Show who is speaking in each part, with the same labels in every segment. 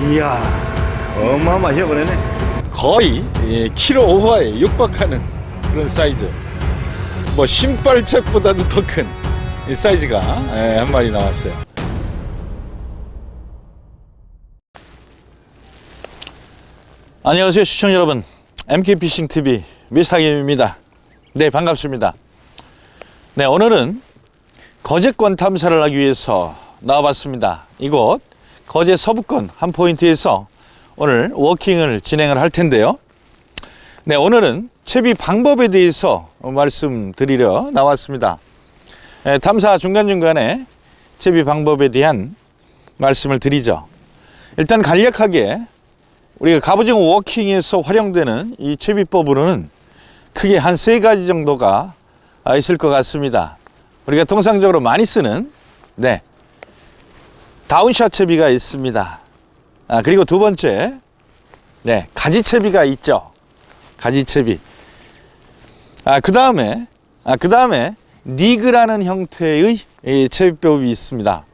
Speaker 1: 이야, 어마어마하게 보내네.
Speaker 2: 거의 키로 오버에 육박하는 그런 사이즈. 뭐 신발책보다도 더 큰 사이즈가 한 마리 나왔어요. 안녕하세요 시청자 여러분, MK피싱TV 미스터김입니다. 네, 반갑습니다. 네, 오늘은 거제권 탐사를 하기 위해서 나와봤습니다. 이곳 거제 서부권 한 포인트에서 오늘 워킹을 진행을 할 텐데요. 네, 오늘은 채비 방법에 대해서 말씀드리려 나왔습니다. 탐사 중간중간에 채비 방법에 대한 말씀을 드리죠. 일단 간략하게 우리가 갑오징어 워킹에서 활용되는 이 채비법으로는 크게 한 3가지 정도가 있을 것 같습니다. 우리가 통상적으로 많이 쓰는 다운샷 채비가 있습니다. 그리고 두 번째 가지 채비가 있죠. 가지 채비. 그 다음에 리그라는 형태의 채비법이 있습니다.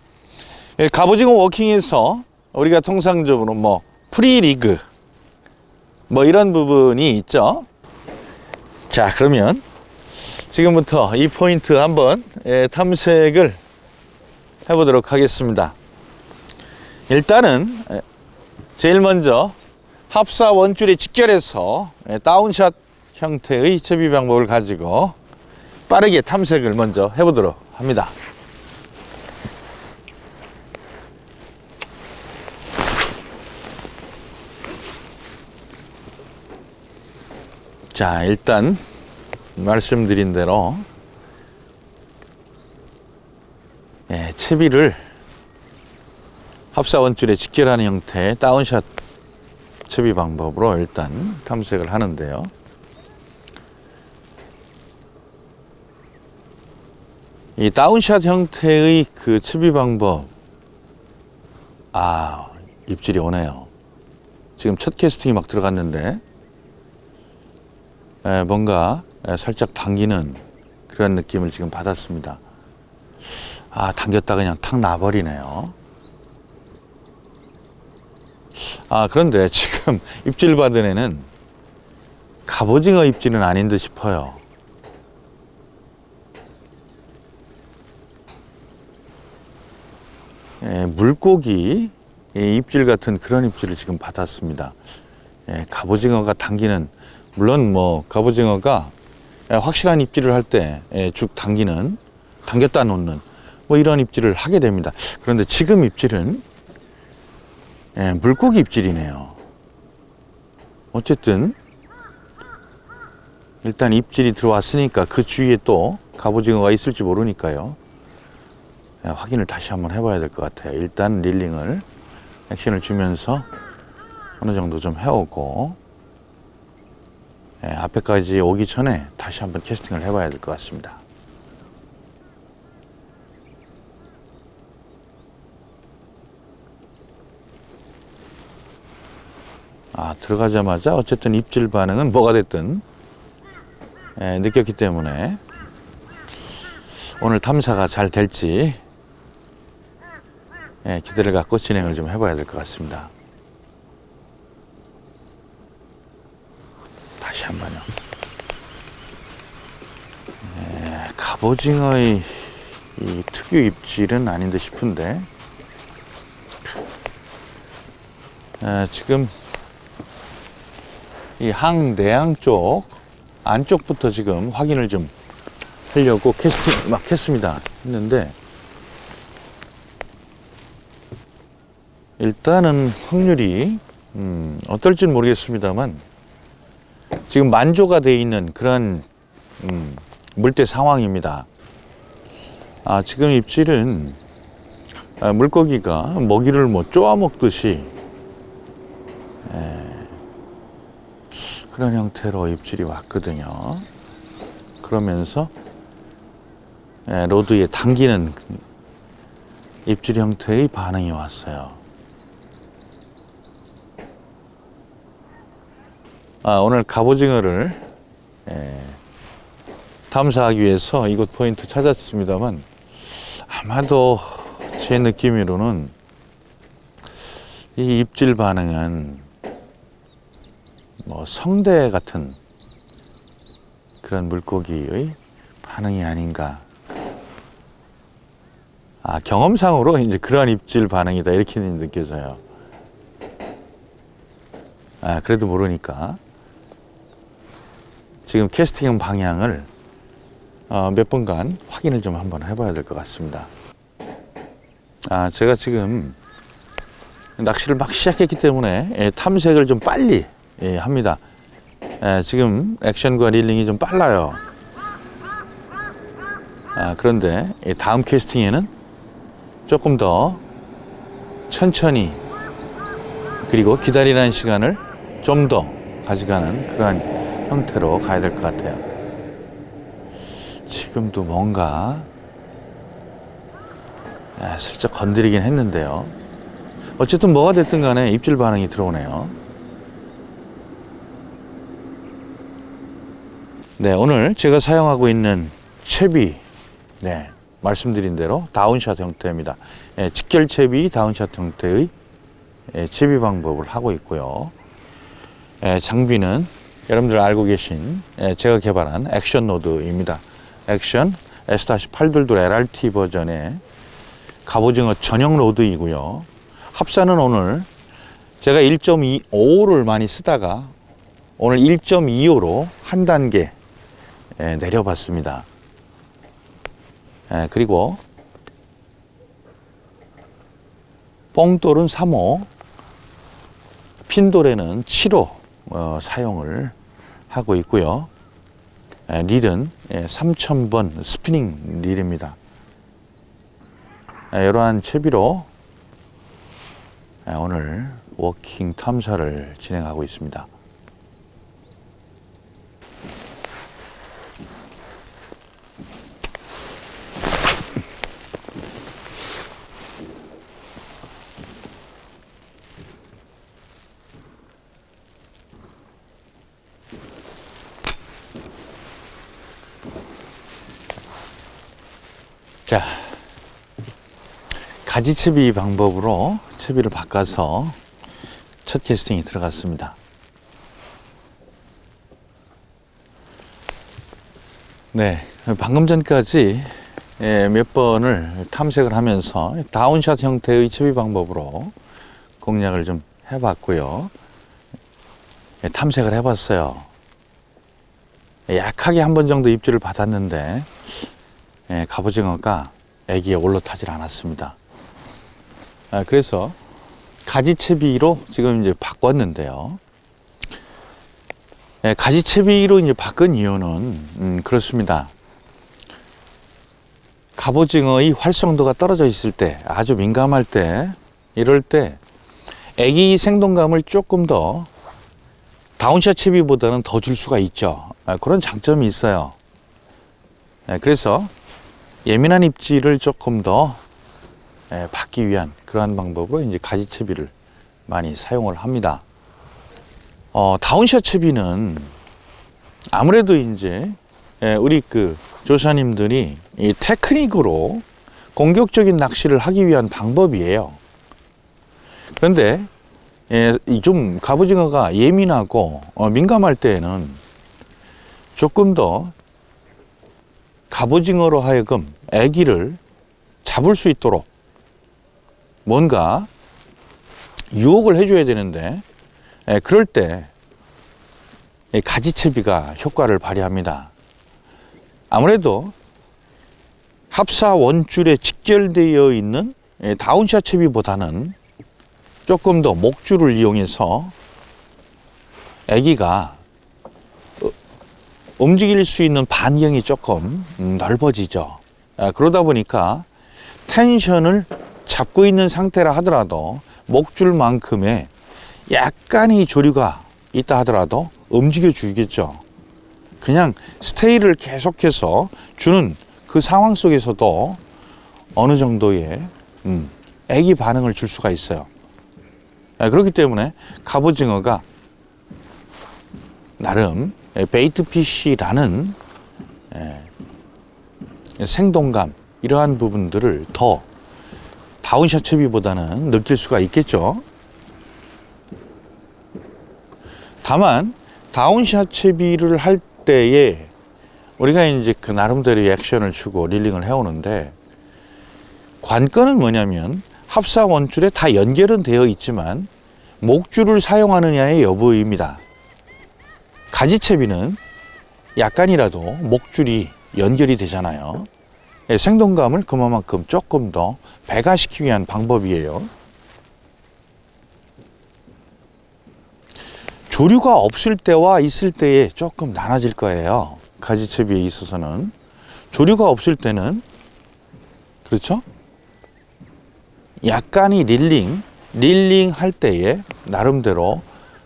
Speaker 2: 갑오징어 워킹에서 우리가 통상적으로 뭐 프리리그 뭐 이런 부분이 있죠. 자, 그러면 지금부터 이 포인트 한번 탐색을 해보도록 하겠습니다. 일단은 제일 먼저 합사 원줄에 직결해서 다운샷 형태의 채비 방법을 가지고 빠르게 탐색을 먼저 해보도록 합니다. 자, 일단 말씀드린 대로 채비를 합사 원줄에 직결하는 형태의 다운샷 채비 방법으로 일단 탐색을 하는데요. 이 다운샷 형태의 그 채비 방법, 입질이 오네요. 지금 첫 캐스팅이 막 들어갔는데 뭔가 살짝 당기는 그런 느낌을 지금 받았습니다. 당겼다 그냥 탁 나버리네요. 그런데 지금 입질 받은 애는 갑오징어 입질은 아닌 듯 싶어요. 물고기 입질 같은 그런 입질을 지금 받았습니다. 갑오징어가 당기는, 물론 뭐 갑오징어가 확실한 입질을 할 때 죽 당기는, 당겼다 놓는 뭐 이런 입질을 하게 됩니다. 그런데 지금 입질은 물고기 입질이네요. 어쨌든 일단 입질이 들어왔으니까 그 주위에 또 갑오징어가 있을지 모르니까요. 확인을 다시 한번 해봐야 될 것 같아요. 일단 릴링을 액션을 주면서 어느 정도 좀 해오고 앞에까지 오기 전에 다시 한번 캐스팅을 해봐야 될 것 같습니다. 들어가자마자 어쨌든 입질 반응은 뭐가 됐든 느꼈기 때문에 오늘 탐사가 잘 될지 기대를 갖고 진행을 좀 해봐야 될 것 같습니다. 다시 한 번요. 갑오징어의 이 특유 입질은 아닌 듯 싶은데 지금 이 내항 쪽 안쪽부터 지금 확인을 좀 하려고 캐스팅 막 했습니다. 했는데 일단은 확률이 어떨지는 모르겠습니다만 지금 만조가 되어 있는 그런 물때 상황입니다. 지금 입질은 물고기가 먹이를 뭐 쪼아 먹듯이 그런 형태로 입질이 왔거든요. 그러면서 로드에 당기는 입질 형태의 반응이 왔어요. 오늘 갑오징어를 탐사하기 위해서 이곳 포인트 찾았습니다만 아마도 제 느낌으로는 이 입질 반응은 뭐 성대 같은 그런 물고기의 반응이 아닌가. 경험상으로 이제 그러한 입질 반응이다 이렇게 느껴져요. 그래도 모르니까 지금 캐스팅 방향을 몇 번간 확인을 좀 한번 해봐야 될 것 같습니다. 제가 지금 낚시를 막 시작했기 때문에 탐색을 좀 빨리 합니다. 지금 액션과 릴링이 좀 빨라요. 그런데 다음 캐스팅에는 조금 더 천천히 그리고 기다리는 시간을 좀 더 가져가는 그러한 형태로 가야 될 것 같아요. 지금도 뭔가 슬쩍 건드리긴 했는데요. 어쨌든 뭐가 됐든 간에 입질 반응이 들어오네요. 네, 오늘 제가 사용하고 있는 채비, 말씀드린 대로 다운샷 형태입니다. 직결 채비 다운샷 형태의 채비 방법을 하고 있고요. 장비는 여러분들 알고 계신 제가 개발한 액션 노드입니다. 액션 S-822 LRT 버전의 갑오징어 전용 로드이고요. 합사는 오늘 제가 1.25를 많이 쓰다가 오늘 1.25로 한 단계 내려봤습니다. 그리고 뽕돌은 3호, 핀돌에는 7호 사용을 하고 있고요. 릴은 3000번 스피닝 릴입니다. 이러한 채비로 오늘 워킹 탐사를 진행하고 있습니다. 자, 가지채비 방법으로 채비를 바꿔서 첫 캐스팅이 들어갔습니다. 네, 방금 전까지 몇 번을 탐색을 하면서 다운샷 형태의 채비 방법으로 공략을 좀 해봤고요. 탐색을 해봤어요. 약하게 한 번 정도 입질을 받았는데 갑오징어가 애기에 올라타질 않았습니다. 그래서 가지채비로 지금 이제 바꿨는데요. 가지채비로 이제 바꾼 이유는 그렇습니다. 갑오징어의 활성도가 떨어져 있을 때, 아주 민감할 때, 이럴 때 애기 생동감을 조금 더 다운샷 채비보다는 더 줄 수가 있죠. 그런 장점이 있어요. 그래서 예민한 입질을 조금 더 받기 위한 그러한 방법으로 이제 가지채비를 많이 사용을 합니다. 다운샷 채비는 아무래도 이제 우리 그 조사님들이 이 테크닉으로 공격적인 낚시를 하기 위한 방법이에요. 그런데 좀 갑오징어가 예민하고 민감할 때에는 조금 더 갑오징어로 하여금 애기를 잡을 수 있도록 뭔가 유혹을 해줘야 되는데 그럴 때 가지채비가 효과를 발휘합니다. 아무래도 합사 원줄에 직결되어 있는 다운샷 채비보다는 조금 더 목줄을 이용해서 애기가 움직일 수 있는 반경이 조금 넓어지죠. 그러다 보니까 텐션을 잡고 있는 상태라 하더라도 목줄만큼의 약간의 조류가 있다 하더라도 움직여 주겠죠. 그냥 스테이를 계속해서 주는 그 상황 속에서도 어느 정도의 애기 반응을 줄 수가 있어요. 그렇기 때문에 갑오징어가 나름 베이트피쉬라는 생동감, 이러한 부분들을 더 다운샷 채비보다는 느낄 수가 있겠죠. 다만 다운샷 채비를 할 때에 우리가 이제 그 나름대로 액션을 주고 릴링을 해오는데, 관건은 뭐냐면 합사 원줄에 다 연결은 되어 있지만 목줄을 사용하느냐의 여부입니다. 가지채비는 약간이라도 목줄이 연결이 되잖아요. 생동감을 그만큼 조금 더 배가시키기 위한 방법이에요. 조류가 없을 때와 있을 때에 조금 나눠질 거예요. 가지채비에 있어서는 조류가 없을 때는, 그렇죠? 약간의 릴링 할 때에 나름대로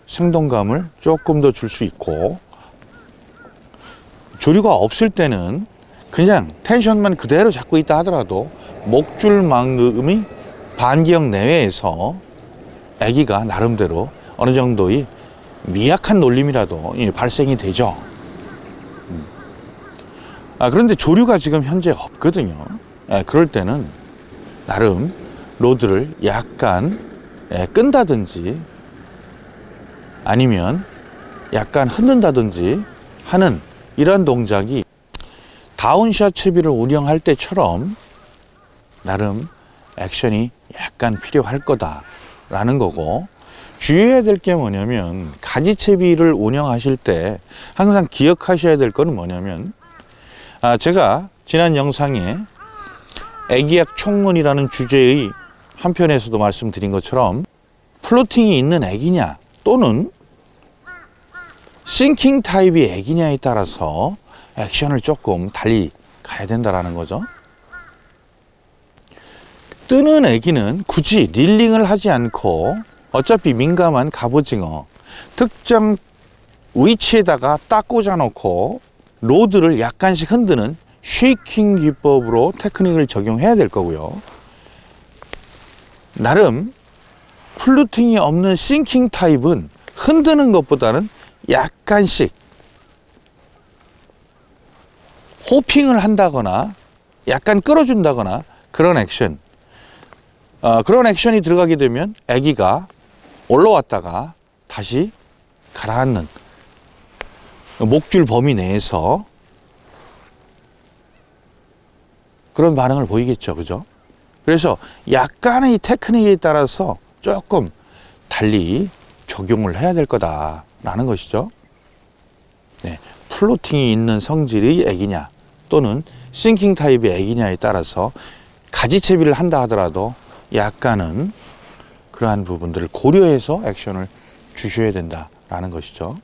Speaker 2: 생동감을 조금 더 줄 수 있고, 조류가 없을 때는 그냥 텐션만 그대로 잡고 있다 하더라도 목줄만큼의 반경 내외에서 아기가 나름대로 어느 정도의 미약한 놀림이라도 발생이 되죠. 그런데 조류가 지금 현재 없거든요. 그럴 때는 나름 로드를 약간 끈다든지 아니면 약간 흔든다든지 하는 이러한 동작이 다운샷 채비를 운영할 때처럼 나름 액션이 약간 필요할 거다라는 거고, 주의해야 될 게 뭐냐면 가지채비를 운영하실 때 항상 기억하셔야 될 거는 뭐냐면, 제가 지난 영상에 애기약 총론이라는 주제의 한 편에서도 말씀드린 것처럼 플로팅이 있는 애기냐 또는 싱킹 타입이 애기냐에 따라서 액션을 조금 달리 가야 된다라는 거죠. 뜨는 애기는 굳이 릴링을 하지 않고 어차피 민감한 갑오징어 특정 위치에다가 딱 꽂아 놓고 로드를 약간씩 흔드는 쉐이킹 기법으로 테크닉을 적용해야 될 거고요. 나름 플루팅이 없는 싱킹 타입은 흔드는 것보다는 약간씩 호핑을 한다거나 약간 끌어준다거나 그런 액션, 그런 액션이 들어가게 되면 아기가 올라왔다가 다시 가라앉는 목줄 범위 내에서 그런 반응을 보이겠죠. 그죠? 그래서 약간의 테크닉에 따라서 조금 달리 적용을 해야 될 거다라는 것이죠. 네, 플로팅이 있는 성질의 애기냐 또는 싱킹 타입의 애기냐에 따라서 가지채비를 한다 하더라도 약간은 그러한 부분들을 고려해서 액션을 주셔야 된다라는 것이죠.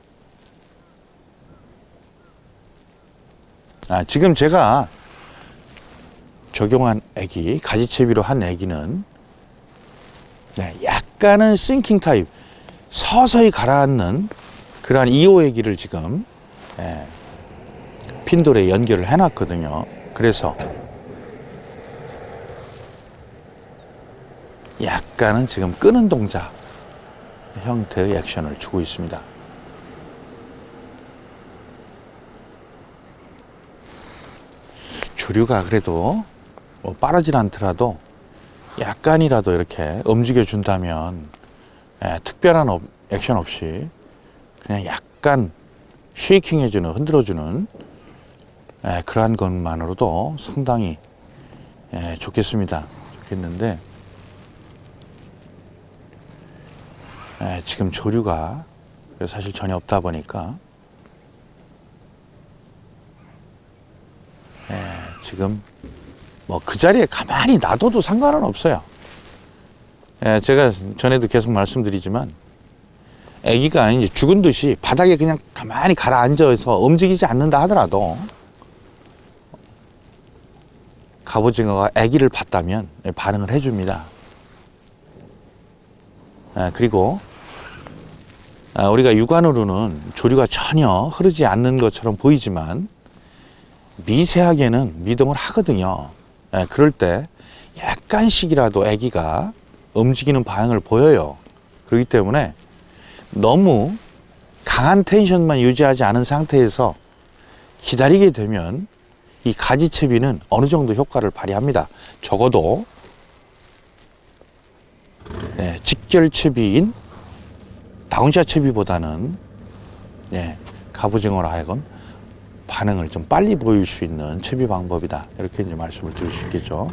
Speaker 2: 지금 제가 적용한 애기, 가지채비로 한 애기는 약간은 싱킹 타입, 서서히 가라앉는 그러한 2호 애기를 지금 핀돌에 연결을 해놨거든요. 그래서 약간은 지금 끄는 동작 형태의 액션을 주고 있습니다. 조류가 그래도 뭐 빠르진 않더라도 약간이라도 이렇게 움직여 준다면 특별한 액션 없이 그냥 약간 쉐이킹 해주는, 흔들어주는 그러한 것만으로도 상당히 좋겠는데 지금 조류가 사실 전혀 없다 보니까 지금 뭐 그 자리에 가만히 놔둬도 상관은 없어요. 제가 전에도 계속 말씀드리지만 아기가 이제 죽은 듯이 바닥에 그냥 가만히 가라앉아서 움직이지 않는다 하더라도 갑오징어가 아기를 봤다면 반응을 해줍니다. 그리고 우리가 육안으로는 조류가 전혀 흐르지 않는 것처럼 보이지만 미세하게는 미동을 하거든요. 그럴 때 약간씩이라도 아기가 움직이는 반응을 보여요. 그렇기 때문에 너무 강한 텐션만 유지하지 않은 상태에서 기다리게 되면 이 가지채비는 어느 정도 효과를 발휘합니다. 적어도 직결채비인 다운샷 채비보다는 갑오징어로 하여금 반응을 좀 빨리 보일 수 있는 채비 방법이다. 이렇게 이제 말씀을 드릴 수 있겠죠.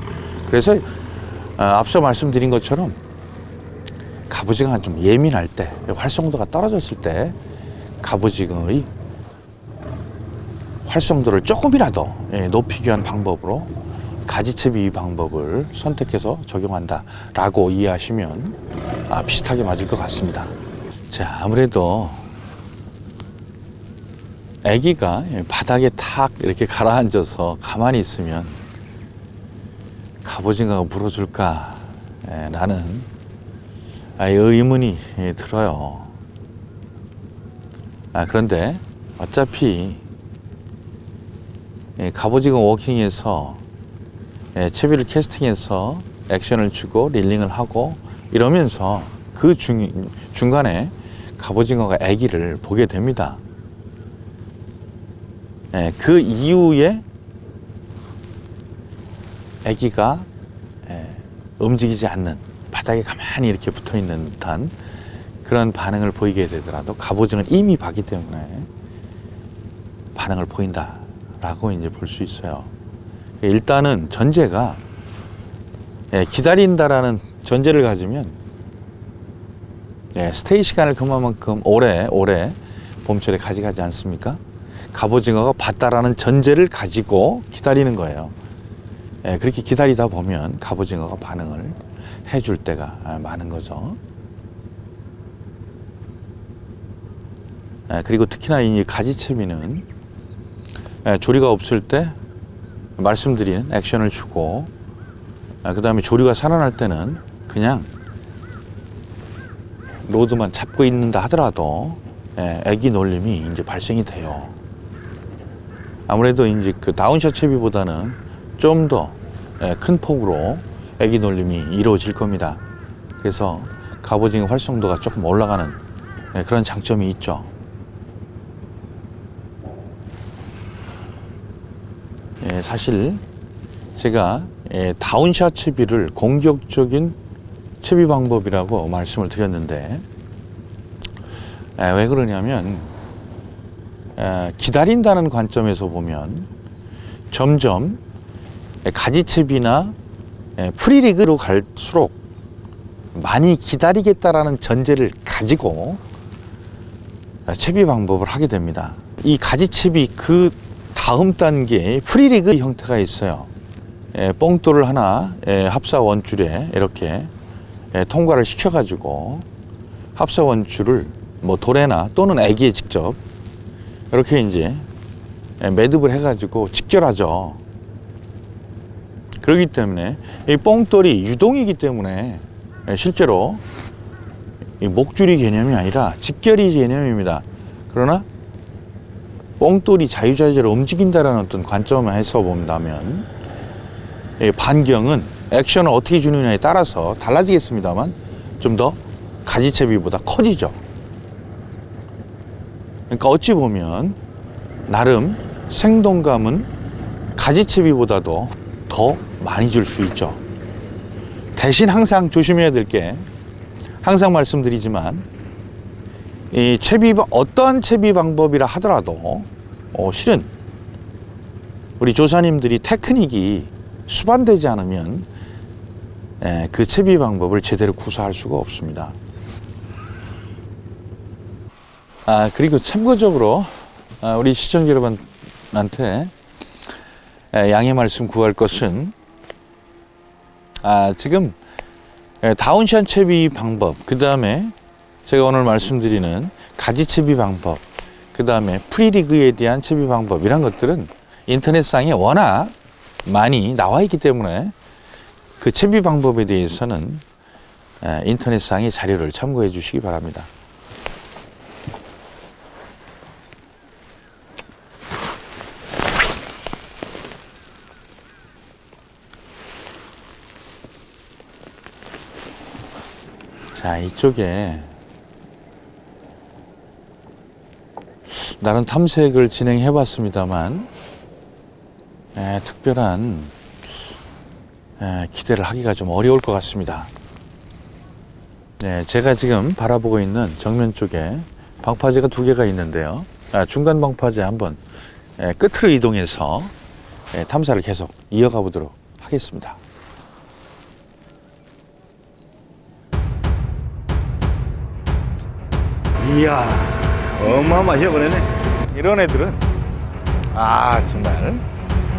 Speaker 2: 그래서 앞서 말씀드린 것처럼 갑오징어가 좀 예민할 때, 활성도가 떨어졌을 때 갑오징어의 활성도를 조금이라도 높이기 위한 방법으로 가지채비 방법을 선택해서 적용한다라고 이해하시면 비슷하게 맞을 것 같습니다. 자, 아무래도 아기가 바닥에 탁 이렇게 가라앉아서 가만히 있으면 갑오징어가 물어줄까 라는 의문이 들어요. 그런데 어차피 갑오징어 워킹에서 채비를 캐스팅해서 액션을 주고 릴링을 하고 이러면서 그 중간에 갑오징어가 아기를 보게 됩니다. 그 이후에 아기가 움직이지 않는, 바닥에 가만히 이렇게 붙어 있는 듯한 그런 반응을 보이게 되더라도 갑오징어는 이미 봤기 때문에 반응을 보인다라고 이제 볼 수 있어요. 일단은 전제가 기다린다라는 전제를 가지면 스테이 시간을 그만큼 오래 봄철에 가져가지 않습니까? 갑오징어가 봤다라는 전제를 가지고 기다리는 거예요. 그렇게 기다리다 보면 갑오징어가 반응을 해줄 때가 많은 거죠. 그리고 특히나 이 가지채비는 조리가 없을 때 말씀드린 액션을 주고, 그 다음에 조리가 살아날 때는 그냥 로드만 잡고 있는다 하더라도 애기 놀림이 이제 발생이 돼요. 아무래도 이제 그 다운샷 채비보다는 좀 더 큰 폭으로 애기 놀림이 이루어질 겁니다. 그래서 갑오징어 활성도가 조금 올라가는 그런 장점이 있죠. 사실 제가 다운샷 채비를 공격적인 채비 방법이라고 말씀을 드렸는데, 왜 그러냐면 기다린다는 관점에서 보면 점점 가지채비나 프리리그로 갈수록 많이 기다리겠다라는 전제를 가지고 채비 방법을 하게 됩니다. 이 가지채비 그 다음 단계에 프리리그 형태가 있어요. 뽕돌을 하나 합사 원줄에 이렇게 통과를 시켜가지고 합사 원줄을 뭐 돌에나 또는 애기에 직접 이렇게 이제 매듭을 해가지고 직결하죠. 그렇기 때문에 이 뽕돌이 유동이기 때문에 실제로 이 목줄이 개념이 아니라 직결이 개념입니다. 그러나 뽕돌이 자유자재로 움직인다는 어떤 관점에서 본다면 반경은 액션을 어떻게 주느냐에 따라서 달라지겠습니다만 좀 더 가지채비보다 커지죠. 그러니까 어찌 보면 나름 생동감은 가지채비보다도 더 많이 줄 수 있죠. 대신 항상 조심해야 될 게, 항상 말씀드리지만 이 채비, 어떠한 채비 방법이라 하더라도 실은 우리 조사님들이 테크닉이 수반되지 않으면 그 채비 방법을 제대로 구사할 수가 없습니다. 그리고 참고적으로 우리 시청자 여러분한테 양해 말씀 구할 것은, 지금 다운샷 채비 방법, 그 다음에 제가 오늘 말씀드리는 가지채비 방법, 그 다음에 프리리그에 대한 채비 방법, 이런 것들은 인터넷상에 워낙 많이 나와 있기 때문에 그 채비 방법에 대해서는 인터넷상의 자료를 참고해 주시기 바랍니다. 자, 이쪽에 나름 탐색을 진행해 봤습니다만 특별한 기대를 하기가 좀 어려울 것 같습니다. 제가 지금 바라보고 있는 정면 쪽에 방파제가 두 개가 있는데요. 중간 방파제 한번 끝으로 이동해서 탐사를 계속 이어가 보도록 하겠습니다.
Speaker 1: 이야, 어마어마하게 보내네.
Speaker 2: 이런 애들은 정말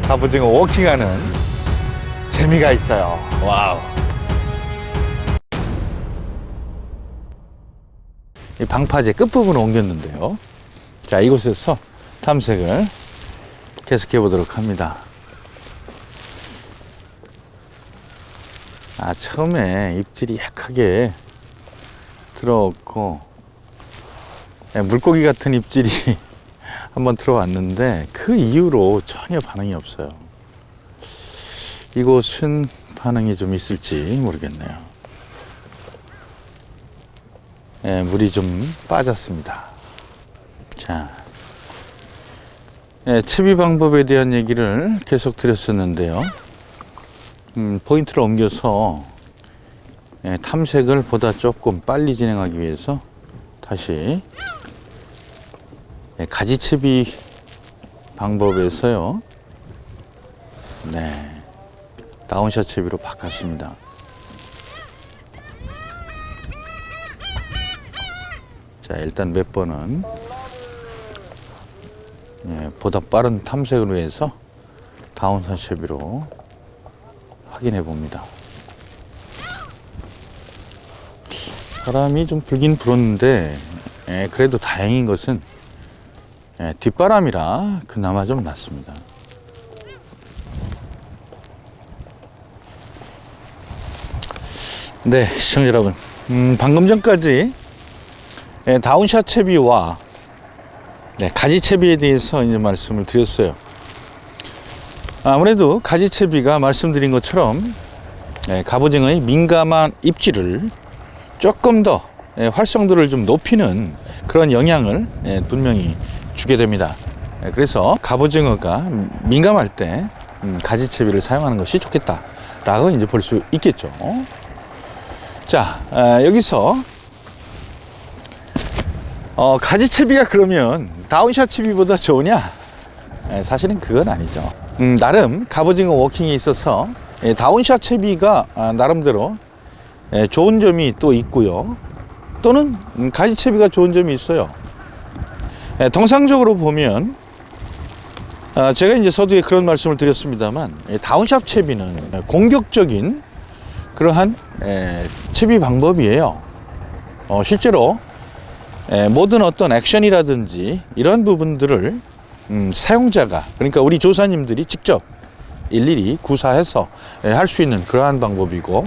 Speaker 2: 갑오징어 워킹하는 재미가 있어요. 와우. 이 방파제 끝부분을 옮겼는데요. 자, 이곳에서 탐색을 계속해 보도록 합니다. 처음에 입질이 약하게 들어왔고 물고기 같은 입질이 한번 들어왔는데 그 이후로 전혀 반응이 없어요. 이곳은 반응이 좀 있을지 모르겠네요. 물이 좀 빠졌습니다. 자, 채비 방법에 대한 얘기를 계속 드렸었는데요. 포인트를 옮겨서 탐색을 보다 조금 빨리 진행하기 위해서 다시 가지채비 방법에서요. 다운샷 채비로 바꿨습니다. 자, 일단 몇 번은 보다 빠른 탐색을 위해서 다운샷 채비로 확인해 봅니다. 바람이 좀 불긴 불었는데 그래도 다행인 것은 뒷바람이라 그나마 좀 낫습니다. 네, 시청자 여러분, 방금 전까지 다운샷 채비와 가지 채비에 대해서 이제 말씀을 드렸어요. 아무래도 가지 채비가 말씀드린 것처럼 갑오징어의 민감한 입질을 조금 더 활성도를 좀 높이는 그런 영향을 분명히 주게 됩니다. 그래서 갑오징어가 민감할 때 가지 채비를 사용하는 것이 좋겠다라고 이제 볼 수 있겠죠. 자, 여기서 가지 채비가 그러면 다운샷 채비보다 좋으냐? 사실은 그건 아니죠. 나름 갑오징어 워킹에 있어서 다운샷 채비가 나름대로 좋은 점이 또 있고요. 또는 가지 채비가 좋은 점이 있어요. 통상적으로 보면 제가 이제 서두에 그런 말씀을 드렸습니다만 다운샷 채비는 공격적인 그러한 채비 방법이에요. 실제로 모든 어떤 액션이라든지 이런 부분들을 사용자가, 그러니까 우리 조사님들이 직접 일일이 구사해서 할 수 있는 그러한 방법이고,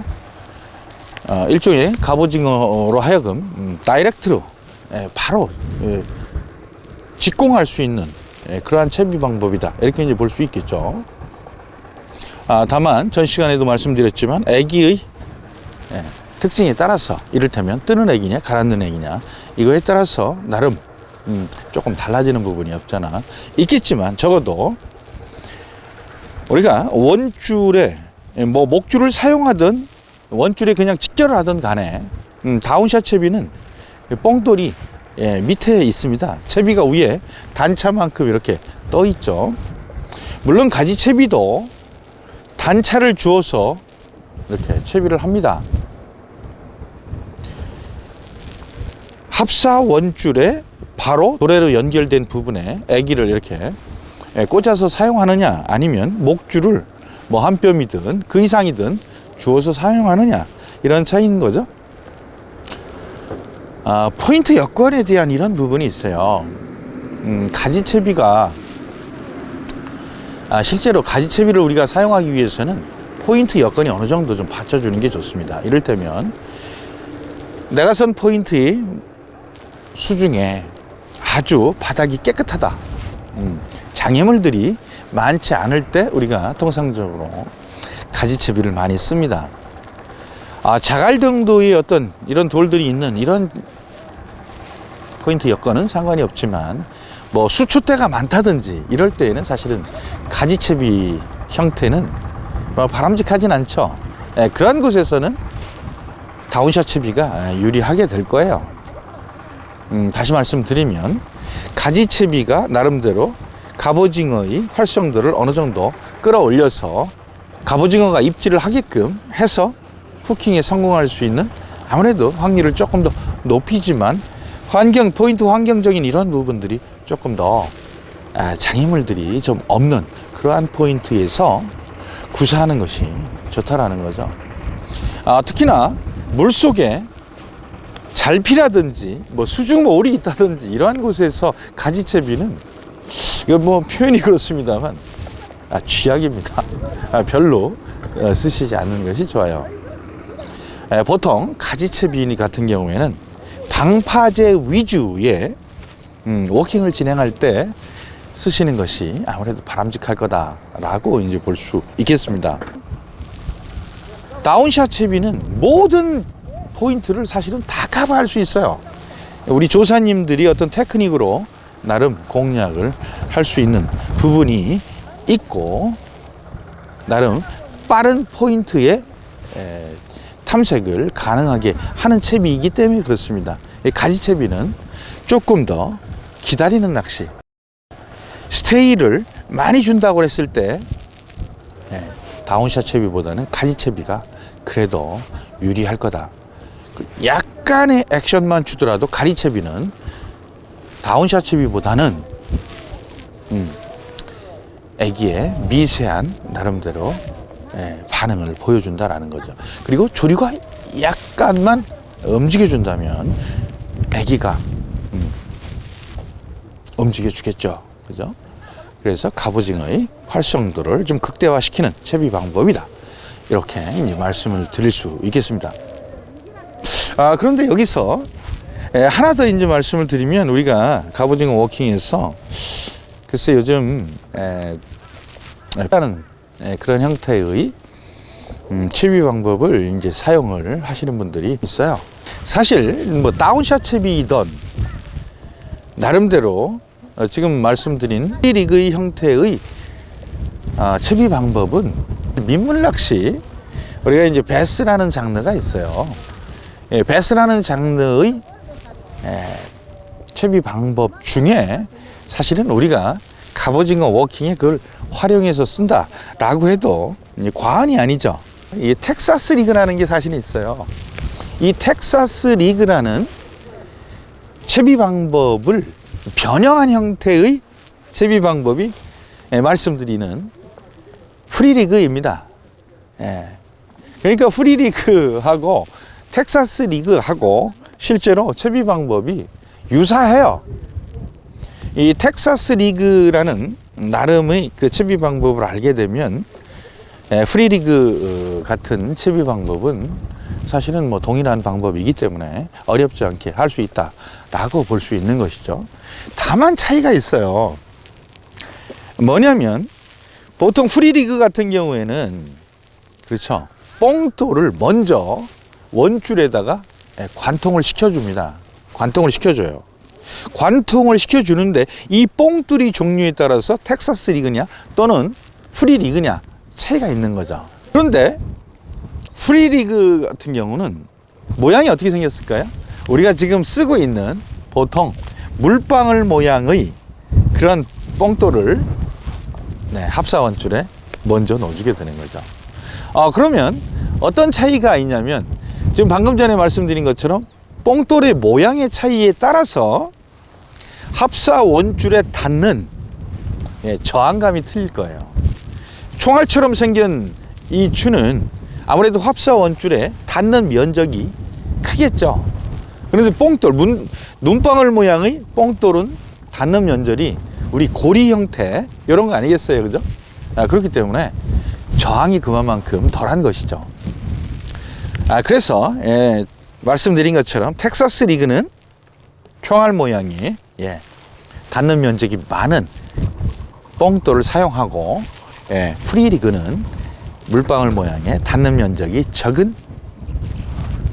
Speaker 2: 일종의 갑오징어로 하여금 다이렉트로 바로 직공할 수 있는 그러한 채비 방법이다, 이렇게 이제 볼 수 있겠죠. 다만 전 시간에도 말씀드렸지만 애기의 특징에 따라서, 이를테면 뜨는 애기냐 가라앉는 애기냐 이거에 따라서 나름 조금 달라지는 부분이 없잖아 있겠지만, 적어도 우리가 원줄에 목줄을 사용하든 원줄에 그냥 직결을 하든 간에 다운샷 채비는 뽕돌이 밑에 있습니다. 채비가 위에 단차만큼 이렇게 떠 있죠. 물론 가지 채비도 단차를 주어서 이렇게 채비를 합니다. 합사 원줄에 바로 도래로 연결된 부분에 애기를 이렇게 꽂아서 사용하느냐, 아니면 목줄을 한 뼘이든 그 이상이든 주어서 사용하느냐, 이런 차이인 거죠. 포인트 여건에 대한 이런 부분이 있어요. 가지채비가 실제로 가지채비를 우리가 사용하기 위해서는 포인트 여건이 어느 정도 좀 받쳐주는 게 좋습니다. 이를테면 내가 선 포인트의 수중에 아주 바닥이 깨끗하다, 장애물들이 많지 않을 때 우리가 통상적으로 가지채비를 많이 씁니다. 자갈 정도의 어떤 이런 돌들이 있는 이런 포인트 여건은 상관이 없지만, 수초대가 많다든지 이럴 때에는 사실은 가지채비 형태는 바람직하진 않죠. 그런 곳에서는 다운샷 채비가 유리하게 될 거예요. 다시 말씀드리면 가지채비가 나름대로 갑오징어의 활성도를 어느 정도 끌어올려서 갑오징어가 입질을 하게끔 해서 후킹에 성공할 수 있는 아무래도 확률을 조금 더 높이지만 포인트 환경적인 이런 부분들이 조금 더 장애물들이 좀 없는 그러한 포인트에서 구사하는 것이 좋다라는 거죠. 특히나 물속에 잘피라든지 뭐 수중몰이 있다든지 이러한 곳에서 가지채비는 이거 뭐 표현이 그렇습니다만 쥐약입니다. 별로 쓰시지 않는 것이 좋아요. 보통 가지채비 같은 경우에는 방파제 위주의 워킹을 진행할 때 쓰시는 것이 아무래도 바람직할 거다라고 이제 볼 수 있겠습니다. 다운샷 채비는 모든 포인트를 사실은 다 커버할 수 있어요. 우리 조사님들이 어떤 테크닉으로 나름 공략을 할 수 있는 부분이 있고 나름 빠른 포인트의 탐색을 가능하게 하는 채비이기 때문에 그렇습니다. 가지채비는 조금 더 기다리는 낚시, 스테이를 많이 준다고 했을 때 다운샷 채비보다는 가지채비가 그래도 유리할 거다. 약간의 액션만 주더라도 가지채비는 다운샷 채비보다는 애기의 미세한 나름대로 반응을 보여준다라는 거죠. 그리고 조류가 약간만 움직여준다면 애기가 움직여주겠죠. 그죠? 그래서 갑오징어의 활성도를 좀 극대화시키는 채비 방법이다. 이렇게 이제 말씀을 드릴 수 있겠습니다. 그런데 여기서 하나 더 이제 말씀을 드리면 우리가 갑오징어 워킹에서 글쎄 요즘 다른 그런 형태의 채비 방법을 이제 사용을 하시는 분들이 있어요. 사실 뭐 다운샷 채비이던 나름대로 지금 말씀드린 리그의 형태의 채비 방법은 민물낚시, 우리가 이제 베스라는 장르가 있어요. 베스라는 장르의 채비 방법 중에 사실은 우리가 갑오징어 워킹에 그걸 활용해서 쓴다라고 해도 과언이 아니죠. 이 텍사스 리그라는 게 사실 있어요. 이 텍사스 리그라는 채비 방법을 변형한 형태의 채비 방법이 말씀드리는 프리리그입니다. 그러니까 프리리그하고 텍사스 리그하고 실제로 채비 방법이 유사해요. 이 텍사스 리그라는 나름의 그 채비 방법을 알게 되면 프리리그 같은 채비 방법은 사실은 뭐 동일한 방법이기 때문에 어렵지 않게 할 수 있다라고 볼 수 있는 것이죠. 다만 차이가 있어요. 뭐냐면 보통 프리리그 같은 경우에는 그렇죠. 뽕돌을 먼저 원줄에다가 관통을 시켜줍니다. 관통을 시켜줘요. 관통을 시켜주는데 이 뽕돌이 종류에 따라서 텍사스 리그냐 또는 프리리그냐 차이가 있는 거죠. 그런데 프리리그 같은 경우는 모양이 어떻게 생겼을까요? 우리가 지금 쓰고 있는 보통 물방울 모양의 그런 뽕돌을 합사원줄에 먼저 넣어주게 되는 거죠. 그러면 어떤 차이가 있냐면 지금 방금 전에 말씀드린 것처럼 뽕돌의 모양의 차이에 따라서 합사 원줄에 닿는 저항감이 틀릴 거예요. 총알처럼 생긴 이 줄은 아무래도 합사 원줄에 닿는 면적이 크겠죠. 그런데 뽕돌, 눈방울 모양의 뽕돌은 닿는 면적이 우리 고리 형태 이런 거 아니겠어요, 그죠? 그렇기 때문에 저항이 그만큼 덜한 것이죠. 그래서 말씀드린 것처럼 텍사스 리그는 총알 모양이 닿는 면적이 많은 뽕돌을 사용하고 프리리그는 물방울 모양의 닿는 면적이 적은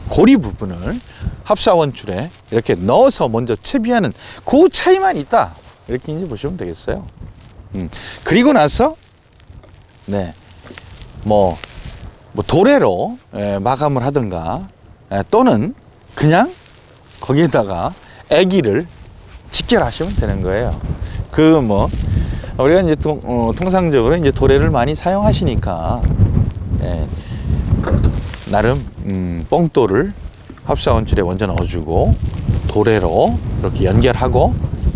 Speaker 2: 고리 부분을 합사원줄에 이렇게 넣어서 먼저 채비하는 그 차이만 있다, 이렇게 이제 보시면 되겠어요. 그리고 나서 뭐 도래로 마감을 하든가 또는 그냥 거기에다가 애기를 직결하시면 되는 거예요. 우리가 이제 통상적으로 이제 도래를 많이 사용하시니까, 예, 나름, 뽕돌을 합사 원줄에 먼저 넣어주고, 도래로 이렇게 연결하고,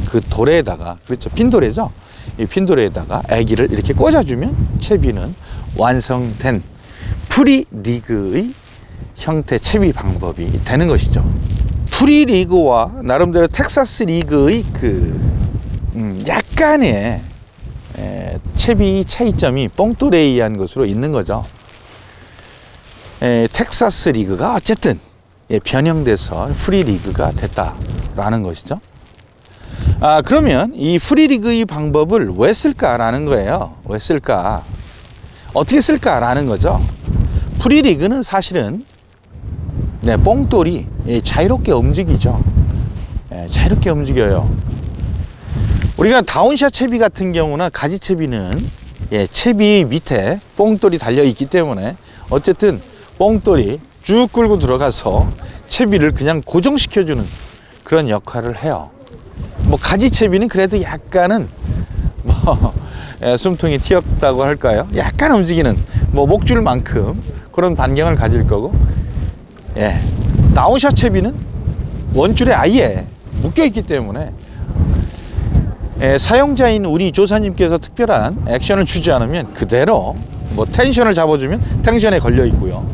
Speaker 2: 그 도래에다가, 그렇죠. 핀도래죠. 이 핀도래에다가 애기를 이렇게 꽂아주면 채비는 완성된 프리리그의 형태 채비 방법이 되는 것이죠. 프리리그와 나름대로 텍사스 리그의 약간의 채비 차이점이 뽕돌에 의한 것으로 있는 거죠. 텍사스 리그가 어쨌든 변형돼서 프리리그가 됐다라는 것이죠. 그러면 이 프리리그의 방법을 왜 쓸까라는 거예요. 왜 쓸까? 어떻게 쓸까라는 거죠. 프리리그는 사실은 뽕돌이 자유롭게 움직이죠. 자유롭게 움직여요. 우리가 다운샷 채비 같은 경우나 가지 채비는 채비 밑에 뽕돌이 달려 있기 때문에 어쨌든 뽕돌이 쭉 끌고 들어가서 채비를 그냥 고정시켜주는 그런 역할을 해요. 가지 채비는 그래도 약간은 숨통이 튀었다고 할까요? 약간 움직이는 목줄만큼 그런 반경을 가질 거고, 다운샷 채비는 원줄에 아예 묶여있기 때문에 사용자인 우리 조사님께서 특별한 액션을 주지 않으면 그대로 텐션을 잡아주면 텐션에 걸려 있고요.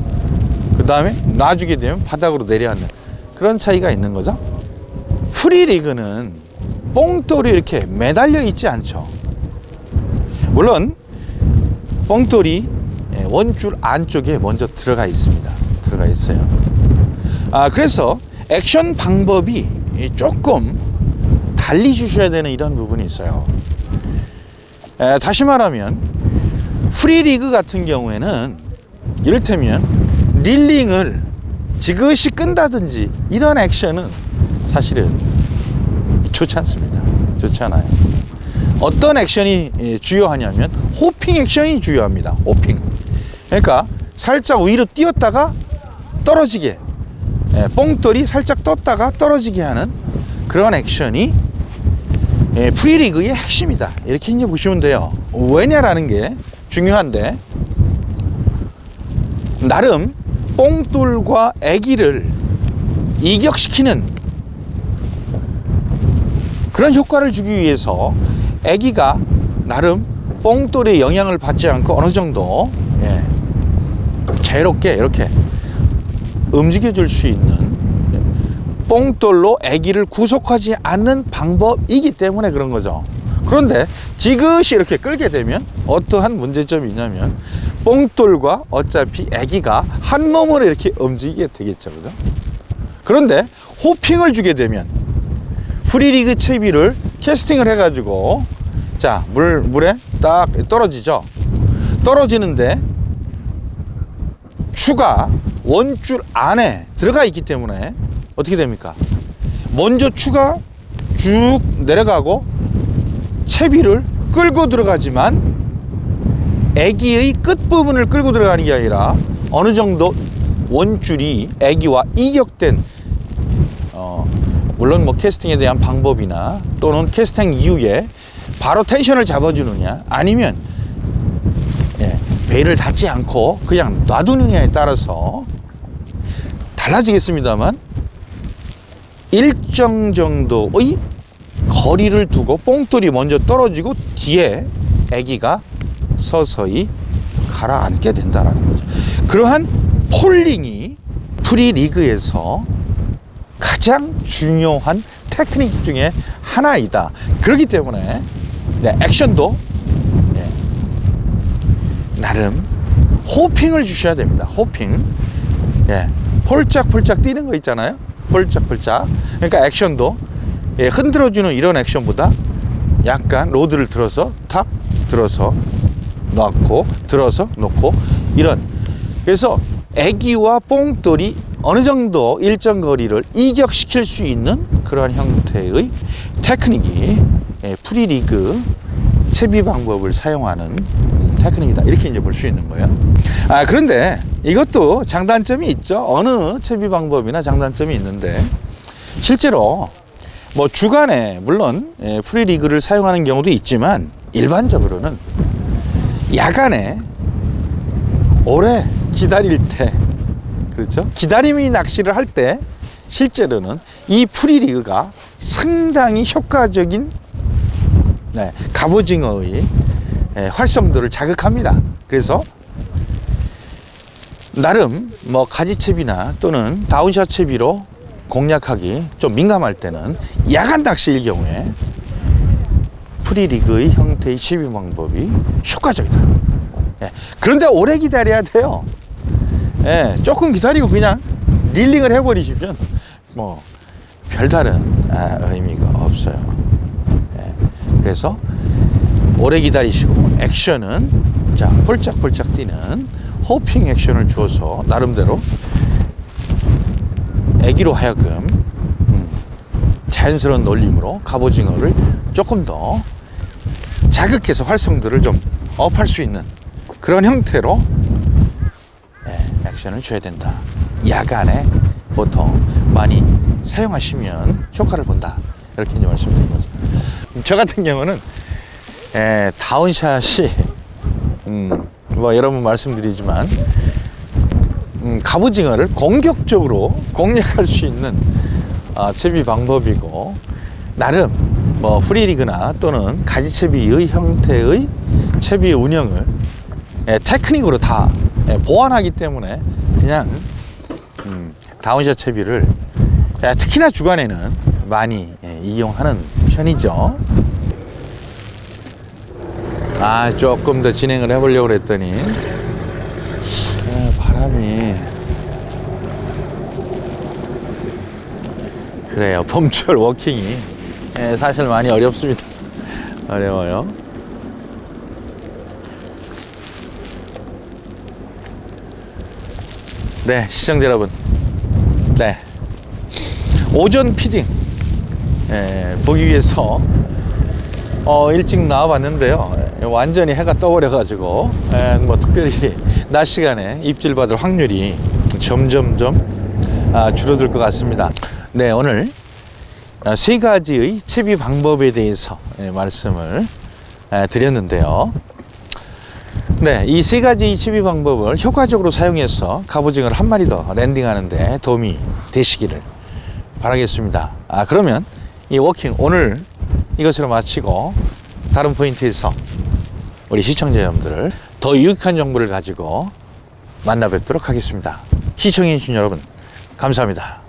Speaker 2: 그 다음에 놔주게 되면 바닥으로 내려앉는 그런 차이가 있는 거죠. 프리리그는 뽕돌이 이렇게 매달려 있지 않죠. 물론 뽕돌이 원줄 안쪽에 먼저 들어가 있습니다. 들어가 있어요. 그래서 액션 방법이 조금 달리 주셔야 되는 이런 부분이 있어요. 다시 말하면 프리리그 같은 경우에는 이를테면 릴링을 지그시 끈다든지 이런 액션은 사실은 좋지 않습니다. 좋지 않아요. 어떤 액션이 주요하냐면 호핑 액션이 주요합니다. 호핑. 그러니까 살짝 위로 띄었다가 떨어지게, 뽕돌이 살짝 떴다가 떨어지게 하는 그런 액션이 프리리그의 핵심이다. 이렇게 이제 보시면 돼요. 왜냐라는 게 중요한데, 나름 뽕돌과 애기를 이격시키는 그런 효과를 주기 위해서 애기가 나름 뽕돌의 영향을 받지 않고 어느 정도 자유롭게 이렇게 움직여 줄 수 있는 뽕돌로 애기를 구속하지 않는 방법이기 때문에 그런 거죠. 그런데 지그시 이렇게 끌게 되면 어떠한 문제점이 있냐면 뽕돌과 어차피 애기가 한 몸으로 이렇게 움직이게 되겠죠. 그죠? 그런데 호핑을 주게 되면 프리리그 채비를 캐스팅을 해가지고 자, 물에 딱 떨어지죠. 떨어지는데 추가 원줄 안에 들어가 있기 때문에 어떻게 됩니까? 먼저 추가 쭉 내려가고 채비를 끌고 들어가지만 애기의 끝부분을 끌고 들어가는 게 아니라 어느 정도 원줄이 애기와 이격된 물론 캐스팅에 대한 방법이나 또는 캐스팅 이후에 바로 텐션을 잡아주느냐 아니면 베일을 닫지 않고 그냥 놔두느냐에 따라서 달라지겠습니다만 일정 정도의 거리를 두고 뽕돌이 먼저 떨어지고 뒤에 애기가 서서히 가라앉게 된다는 거죠. 그러한 폴링이 프리리그에서 가장 중요한 테크닉 중에 하나이다. 그렇기 때문에 액션도 나름 호핑을 주셔야 됩니다. 호핑. 폴짝폴짝 뛰는 거 있잖아요. 폴짝폴짝. 그러니까 액션도 흔들어주는 이런 액션보다 약간 로드를 들어서 탁 들어서 놓고 들어서 놓고 이런. 그래서 애기와 뽕돌이 어느 정도 일정 거리를 이격시킬 수 있는 그런 형태의 테크닉이 프리리그 채비 방법을 사용하는 테크닉이다. 이렇게 이제 볼 수 있는 거예요. 그런데 이것도 장단점이 있죠. 어느 채비 방법이나 장단점이 있는데 실제로 뭐 주간에 물론 프리리그를 사용하는 경우도 있지만 일반적으로는 야간에 오래 기다릴 때, 그렇죠? 기다림이 낚시를 할 때 실제로는 이 프리리그가 상당히 효과적인 갑오징어의 활성도를 자극합니다. 그래서 나름 뭐 가지채비나 또는 다운샷 채비로 공략하기 좀 민감할 때는 야간 낚시일 경우에 프리리그의 형태의 채비 방법이 효과적이다. 그런데 오래 기다려야 돼요. 조금 기다리고 그냥 릴링을 해버리시면 뭐 별다른 의미가 없어요. 그래서 오래 기다리시고 액션은 자 폴짝폴짝 뛰는 호핑 액션을 주어서 나름대로 애기로 하여금 자연스러운 놀림으로 갑오징어를 조금 더 자극해서 활성도를 좀 업할 수 있는 그런 형태로 액션을 줘야 된다. 야간에 보통 많이 사용하시면 효과를 본다. 이렇게 이제 말씀드린 거죠. 저 같은 경우는 다운샷이 뭐 여러 번 말씀드리지만 갑오징어를 공격적으로 공략할 수 있는 채비 방법이고 나름 뭐 프리리그나 또는 가지채비의 형태의 채비 운영을 테크닉으로 다 보완하기 때문에 그냥 다운샷 채비를 특히나 주간에는 많이 이용하는 편이죠. 조금 더 진행을 해보려고 했더니 바람이 그래요. 봄철 워킹이 사실 많이 어렵습니다. 어려워요. 네, 시청자 여러분, 오전 피딩 보기 위해서 일찍 나와봤는데요. 완전히 해가 떠버려 가지고 뭐 특별히 낮 시간에 입질 받을 확률이 점점점 줄어들 것 같습니다. 네, 오늘 세 가지의 채비 방법에 대해서 말씀을 드렸는데요. 네, 이 세 가지 채비 방법을 효과적으로 사용해서 갑오징어를 한 마리 더 랜딩하는 데 도움이 되시기를 바라겠습니다. 그러면 이 워킹 오늘 이것으로 마치고 다른 포인트에서 우리 시청자 여러분들을 더 유익한 정보를 가지고 만나 뵙도록 하겠습니다. 시청해주신 여러분 감사합니다.